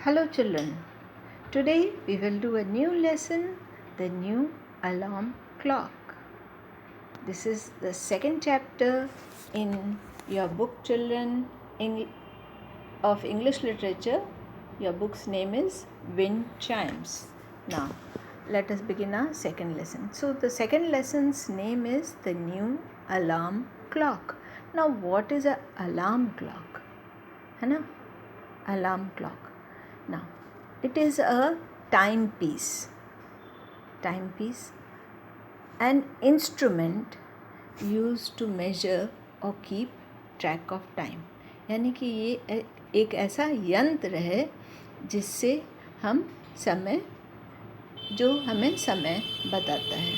Hello children, today we will do a new lesson, the new alarm clock. This is the second chapter in your book children of English literature. Your book's name is Wind Chimes. Now let us begin our second lesson. So the second lesson's name is the new alarm clock. Now what is an alarm clock? है ना? Alarm clock. Now, it is a timepiece, an instrument used to measure or keep track of time. यानी कि ये एक ऐसा यंत्र है जिससे हम समय जो हमें समय बताता है.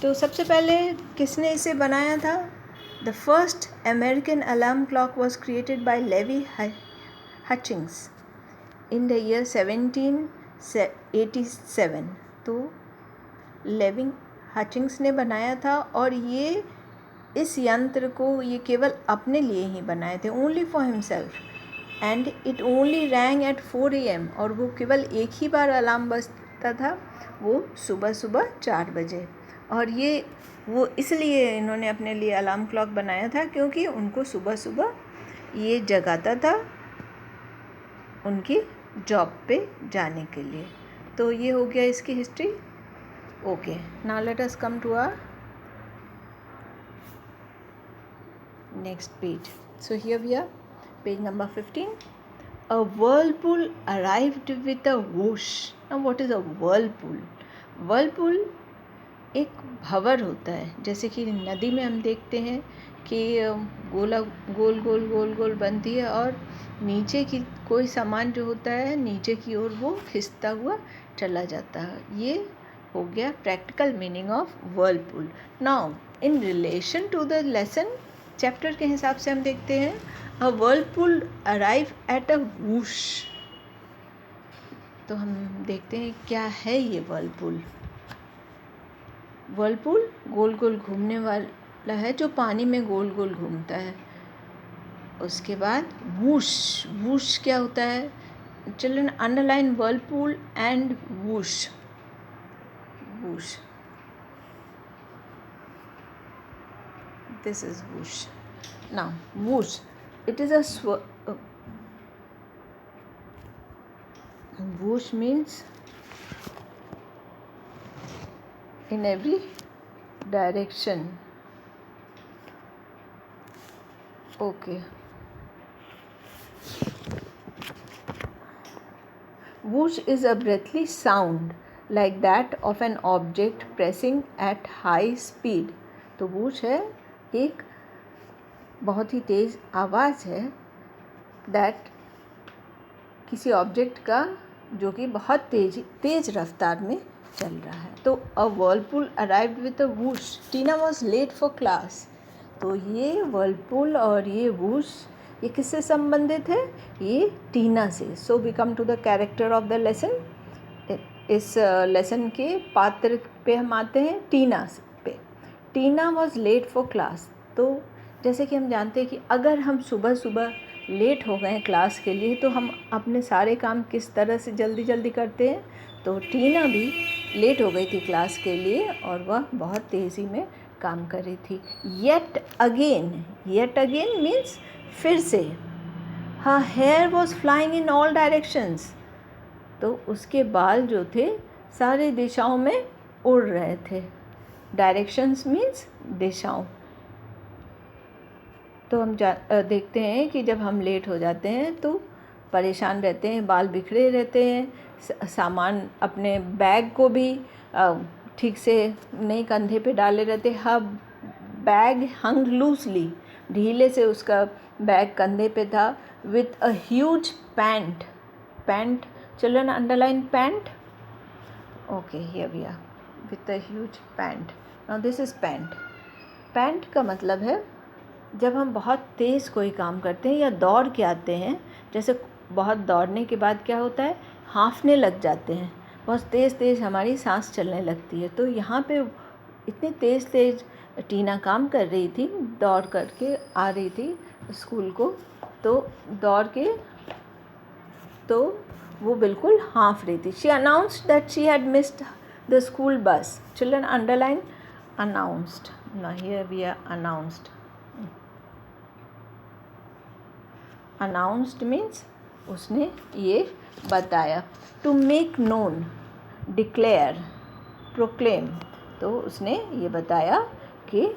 तो सबसे पहले किसने इसे बनाया था? The first American alarm clock was created by Levi Hutchings in the year 1787. तो लेवी हचिंग्स ने बनाया था और ये इस यंत्र को ये केवल अपने लिए ही बनाए थे, only for himself, and it only rang at 4 AM और वो केवल एक ही बार अलार्म बजता था, वो सुबह 4 बजे. और ये वो इसलिए इन्होंने अपने लिए अलार्म क्लॉक बनाया था क्योंकि उनको सुबह ये जगाता था उनकी जॉब पे जाने के लिए. तो ये हो गया इसकी history. Okay, now let us come to our next page. So here we are, page number 15. A whirlpool arrived with a whoosh. Now what is a whirlpool? whirlpool एक भंवर होता है, जैसे कि नदी में हम देखते हैं कि गोल बनती है और नीचे की कोई सामान जो होता है नीचे की ओर वो खिसता हुआ चला जाता है. ये हो गया practical meaning of whirlpool. Now in relation to the lesson chapter के हिसाब से हम देखते हैं a whirlpool arrive at a whoosh. तो हम देखते हैं क्या है ये whirlpool. whirlpool गोल घूमने वाला है जो पानी में गोल घूमता है. उसके बाद whoosh क्या होता है? Children underline whirlpool and whoosh. This is whoosh. Now whoosh, it is a whoosh means in every direction. Okay. Whoosh is a breathy sound like that of an object pressing at high speed. तो whoosh है एक बहुत ही तेज़ आवाज़ है that किसी object का जो कि बहुत तेज़ रफ्तार में चल रहा है. तो अ whirlpool arrived with a whoosh. Tina was late for class. तो ये whirlpool और ये whoosh ये किससे संबंधित है? ये टीना से. So we come to the character of the lesson. इस लेसन के पात्र पे हम आते हैं टीना पे. Tina was late for class. तो जैसे कि हम जानते हैं कि अगर हम सुबह लेट हो गए क्लास के लिए तो हम अपने सारे काम किस तरह से जल्दी करते हैं. तो टीना भी लेट हो गई थी क्लास के लिए और वह बहुत तेज़ी में काम कर रही थी. येट अगेन मीन्स फिर से. Her hair was flying in all directions. तो उसके बाल जो थे सारे दिशाओं में उड़ रहे थे. डायरेक्शंस मीन्स दिशाओं. तो हम देखते हैं कि जब हम लेट हो जाते हैं तो परेशान रहते हैं, बाल बिखरे रहते हैं, सामान अपने बैग को भी ठीक से नहीं कंधे पे डाले रहते. हर बैग हंग लूजली, ढीले से उसका बैग कंधे पे था. With a huge pant. Children underline pant. Okay, here we are. With a huge pant. Now this is pant. Pant का मतलब है जब हम बहुत तेज़ कोई काम करते हैं या दौड़ के आते हैं, जैसे बहुत दौड़ने के बाद क्या होता है, हाँफने लग जाते हैं, बहुत तेज़ हमारी सांस चलने लगती है. तो यहाँ पे इतनी तेज़ टीना काम कर रही थी, दौड़ करके आ रही थी, स्कूल को, तो दौड़ के तो वो बिल्कुल हाँफ रही थी. She announced that she had missed the school bus. Children underline announced. Now here we are announced. Announced means उसने ये बताया. To make known, declare, proclaim. तो उसने ये बताया कि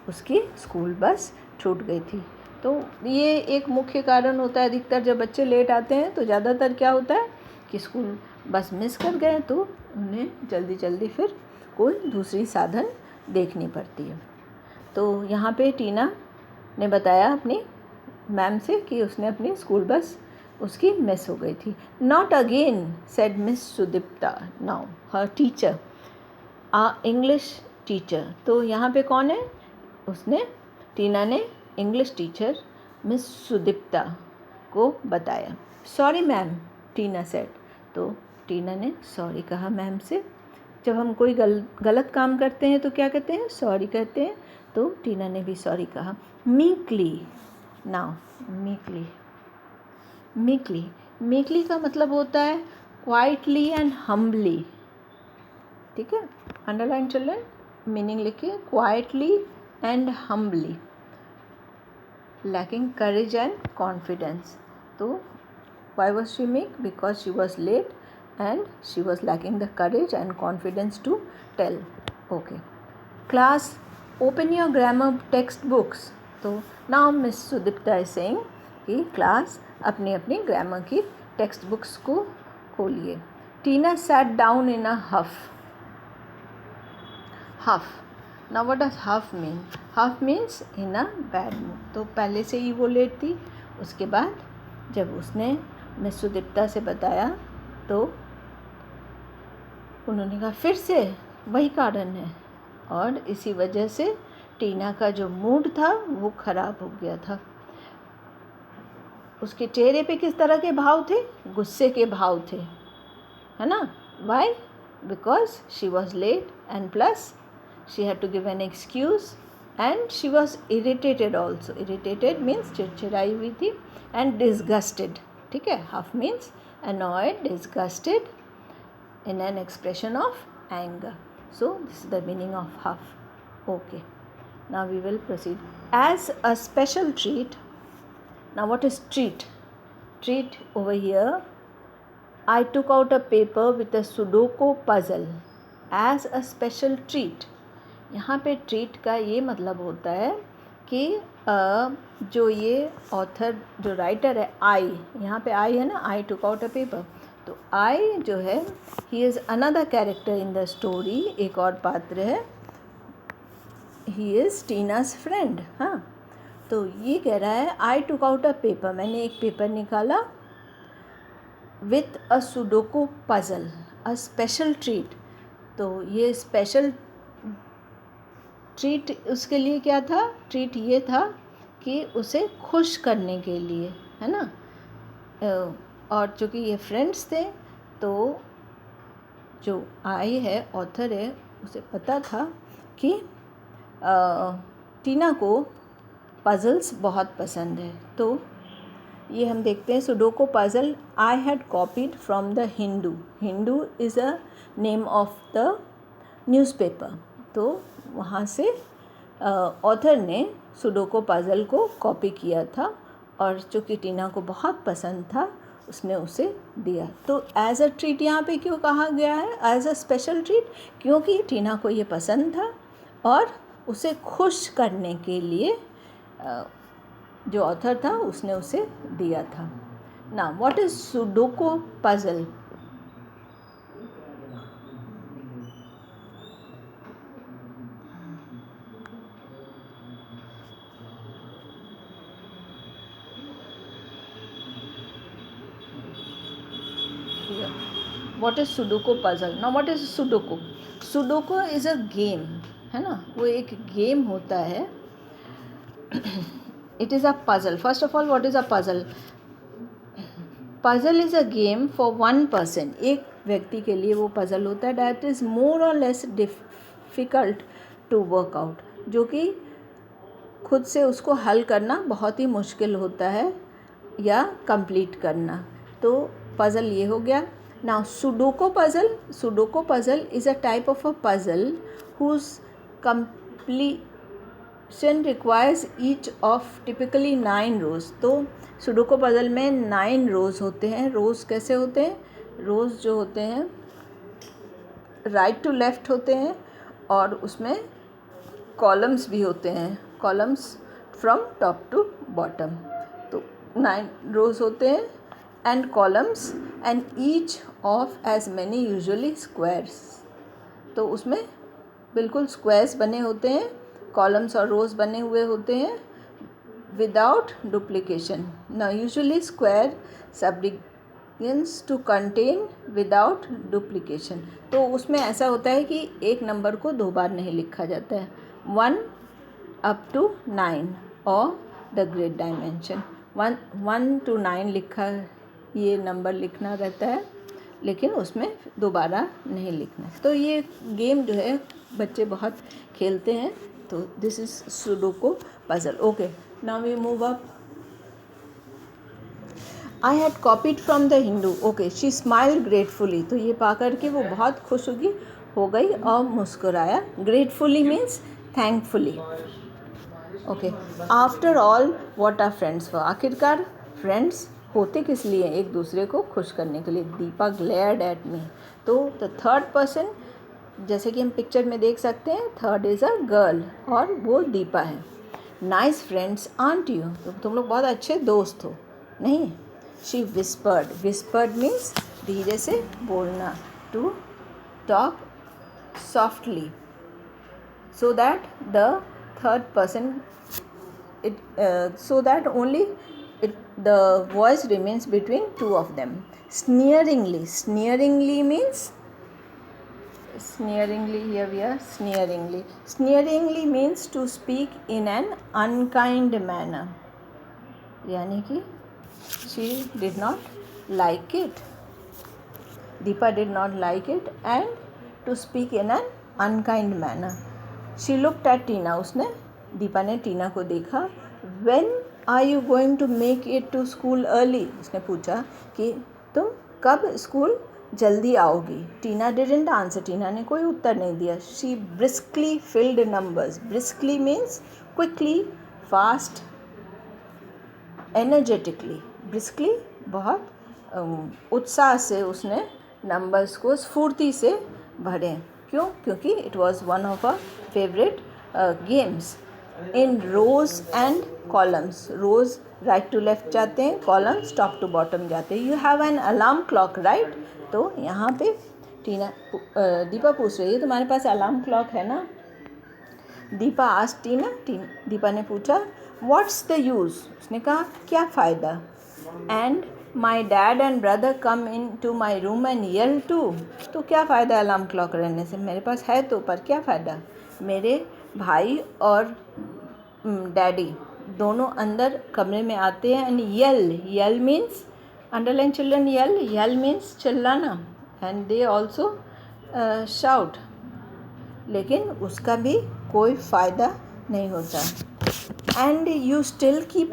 उसकी स्कूल बस छूट गई थी. तो ये एक मुख्य कारण होता है. अधिकतर जब बच्चे लेट आते हैं तो ज़्यादातर क्या होता है कि स्कूल बस मिस कर गए, तो उन्हें जल्दी जल्दी फिर कोई दूसरी साधन देखनी पड़ती है. तो यहाँ पे टीना ने बताया अपनी मैम से कि उसने अपनी स्कूल बस उसकी मिस हो गई थी. Not again said miss Sudipta now her teacher, English teacher. तो यहाँ पे कौन है? उसने टीना ने इंग्लिश टीचर मिस सुदीप्ता को बताया. सॉरी मैम, टीना सेड. तो टीना ने सॉरी कहा मैम से. जब हम कोई गलत काम करते हैं तो क्या कहते हैं? सॉरी कहते हैं. तो टीना ने भी सॉरी कहा. मीकली. नाउ मीकली, मीकली, मीकली का मतलब होता है क्वाइटली एंड हम्बली. ठीक है, अंडरलाइन चिल्ड्रन, मीनिंग लिखिए. Quietly and humbly, lacking courage and confidence. तो why was she meek? Because she was late and she was lacking the courage and confidence to tell. Okay. Class, open your grammar textbooks. तो now Miss Sudipta is saying कि class अपनी अपनी grammar की text books को खोलिए. टीना sat down in a huff. Huff. Now what does huff mean? Huff means in a bad mood. तो पहले से ही वो लेट थी. उसके बाद जब उसने मिस सुदीप्ता से बताया तो उन्होंने कहा फिर से वही कारण है, और इसी वजह से टीना का जो मूड था वो ख़राब हो गया था. उसके चेहरे पे किस तरह के भाव थे? गुस्से के भाव थे, है ना. Why? Because she was late and plus she had to give an excuse and she was irritated also. Irritated means चिड़चिड़ाई हुई थी. and disgusted. ठीक है, huff means annoyed, disgusted in an expression of anger. So this is the meaning of huff. Okay, now we will proceed. As a special treat. Now what is treat? Treat over here, I took out a paper with a Sudoku puzzle as a special treat. यहाँ पे treat का ये मतलब होता है कि जो ये ऑथर, जो राइटर है, आई, यहाँ पे आई है ना, आई टुक आउट अ पेपर. तो आई जो है, he is another character in the story. एक और पात्र है, ही इज़ टीनास फ्रेंड. हाँ, तो ये कह रहा है आई टुक आउट अ पेपर, मैंने एक पेपर निकाला, with a sudoku puzzle, a special treat. तो ये स्पेशल ट्रीट उसके लिए क्या था? ट्रीट ये था कि उसे खुश करने के लिए, है ना. और चूँकि ये फ्रेंड्स थे तो जो आई है, ऑथर है, उसे पता था कि टीना को पज़ल्स बहुत पसंद है. तो ये हम देखते हैं sudoku puzzle. I had copied from the Hindu. Hindu is a name of the newspaper. तो वहाँ से ऑथर ने सुडोकू पज़ल को कॉपी किया था, और चूँकि टीना को बहुत पसंद था उसने उसे दिया. तो एज अ ट्रीट यहाँ पे क्यों कहा गया है, एज अ स्पेशल ट्रीट? क्योंकि टीना को ये पसंद था और उसे खुश करने के लिए जो ऑथर था उसने उसे दिया था. ना what is sudoku puzzle? What is Sudoku puzzle? Now what is Sudoku? Sudoku is a game, है ना, वो एक गेम होता है. It is a puzzle. First of all, what is a puzzle? Puzzle is a game for one person. एक व्यक्ति के लिए वो puzzle होता है. That is more or less difficult to work out, जो कि खुद से उसको हल करना बहुत ही मुश्किल होता है या कंप्लीट करना। तो पज़ल ये हो गया। Now sudoku puzzle is a type of a puzzle whose completion requires each of typically 9 rows। तो सुडोको पज़ल में 9 रोज़ होते हैं। रोज़ कैसे होते हैं? रोज़ जो होते हैं राइट टू लेफ़्ट होते हैं और उसमें कॉलम्स भी होते हैं, columns from top to bottom. तो 9 रोज़ होते हैं and columns and each of as many usually squares. तो उसमें बिल्कुल स्क्वायर्स बने होते हैं, कॉलम्स और रोज़ बने हुए होते हैं without duplication. Now usually square subdivisions to contain without duplication. तो उसमें ऐसा होता है कि एक नंबर को 2 बार नहीं लिखा जाता है। 1 up to 9 और द ग्रेट डायमेंशन 1 to 9 लिखा, ये नंबर लिखना रहता है, लेकिन उसमें दोबारा नहीं लिखना। तो ये गेम जो है बच्चे बहुत खेलते हैं। तो this is sudoku puzzle. Okay, now we move up. I had copied from the Hindu. Okay, she smile gratefully. तो ये पा कर के वो बहुत खुश हो गई और मुस्कुराया। Gratefully means thankfully. Okay, after all what are friends for. आखिरकार फ्रेंड्स होते किस लिए? एक दूसरे को खुश करने के लिए। Deepa glared at me. तो द थर्ड पर्सन, जैसे कि हम पिक्चर में देख सकते हैं, थर्ड इज़ अ गर्ल और वो दीपा है। Nice friends aunt you. तो तुम लोग बहुत अच्छे दोस्त हो, नहीं? शी विस्पर्ड मीन्स धीरे से बोलना, to talk softly so that the third person so that only the voice remains between two of them. Sneeringly means here we are sneeringly means to speak in an unkind manner, यानी कि she did not like it, Deepa did not like it and to speak in an unkind manner. She looked at Tina. उसने, दीपा ने टीना को देखा। When are you going to make it to school early? उसने पूछा कि तुम कब school जल्दी आओगी। टीना didn't answer. टीना ने कोई उत्तर नहीं दिया। She briskly filled numbers. Briskly means quickly, fast, energetically. Briskly बहुत उत्साह से उसने नंबर्स को स्फूर्ति से भरे। क्यों? क्योंकि it was one of a favourite games. In rows and columns, rows right to left जाते हैं, कॉलम्स टॉप टू बॉटम जाते हैं। You have an alarm clock right. तो यहाँ पे दीपा पूछ रही है तुम्हारे पास अलार्म क्लॉक है ना? दीपा आस्क्ड टीना। दीपा ने पूछा व्हाट्स द यूज़। उसने कहा क्या फ़ायदा? And my dad and brother come into my room and yell too. तो क्या फ़ायदा अलार्म क्लॉक रहने से? मेरे पास है तो, पर क्या फ़ायदा? मेरे भाई और डैडी दोनों अंदर कमरे में आते हैं। And L means, underline children, L means चिल्लाना, एंड दे ऑल्सो शाउट, लेकिन उसका भी कोई फ़ायदा नहीं होता। And you still keep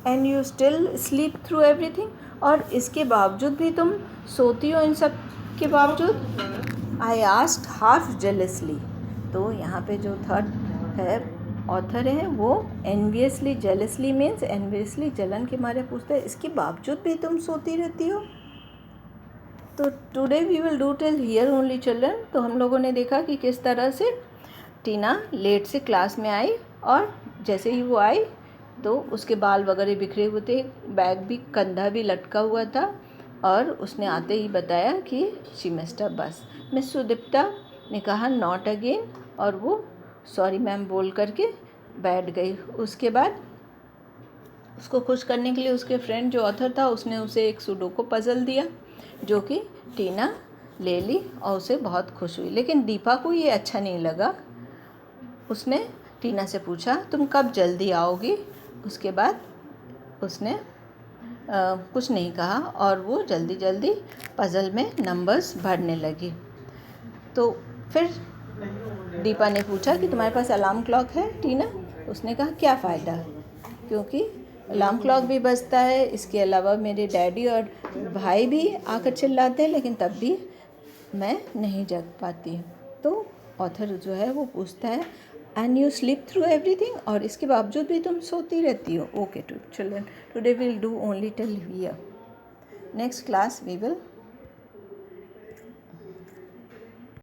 and you still sleep through everything. और इसके बावजूद भी तुम सोती हो इन सब के बावजूद। I asked half जेलसली। तो यहाँ पे जो थर्ड है ऑथर है वो एनवियसली, जेलसली मीन्स एनवियसली, जलन के मारे पूछते हैं इसके बावजूद भी तुम सोती रहती हो। तो today we will do till here only children. तो हम लोगों ने देखा कि किस तरह से टीना लेट से क्लास में आई और जैसे ही वो आई तो उसके बाल वगैरह बिखरे हुए थे, बैग भी, कंधा भी लटका हुआ था, और उसने आते ही बताया कि शी मिस्ड अ बस। मिस सुदीप्ता ने कहा नॉट अगेन, और वो सॉरी मैम बोल करके बैठ गई। उसके बाद उसको खुश करने के लिए उसके फ्रेंड जो ऑथर था उसने उसे एक सुडोको पज़ल दिया जो कि टीना ले ली और उसे बहुत खुश हुई। लेकिन दीपा को ये अच्छा नहीं लगा। उसने टीना से पूछा तुम कब जल्दी आओगी? उसके बाद उसने कुछ नहीं कहा और वो जल्दी जल्दी पज़ल में नंबर्स भरने लगी। तो फिर दीपा ने पूछा कि तुम्हारे पास अलार्म क्लॉक है टीना? उसने कहा क्या फ़ायदा, क्योंकि अलार्म क्लॉक भी बजता है, इसके अलावा मेरे डैडी और भाई भी आकर चिल्लाते हैं, लेकिन तब भी मैं नहीं जग पाती। तो ऑथर जो है वो पूछता है and you sleep through everything, और इसके बावजूद भी तुम सोती रहती हो। Okay to children, today will do only till here, next class we will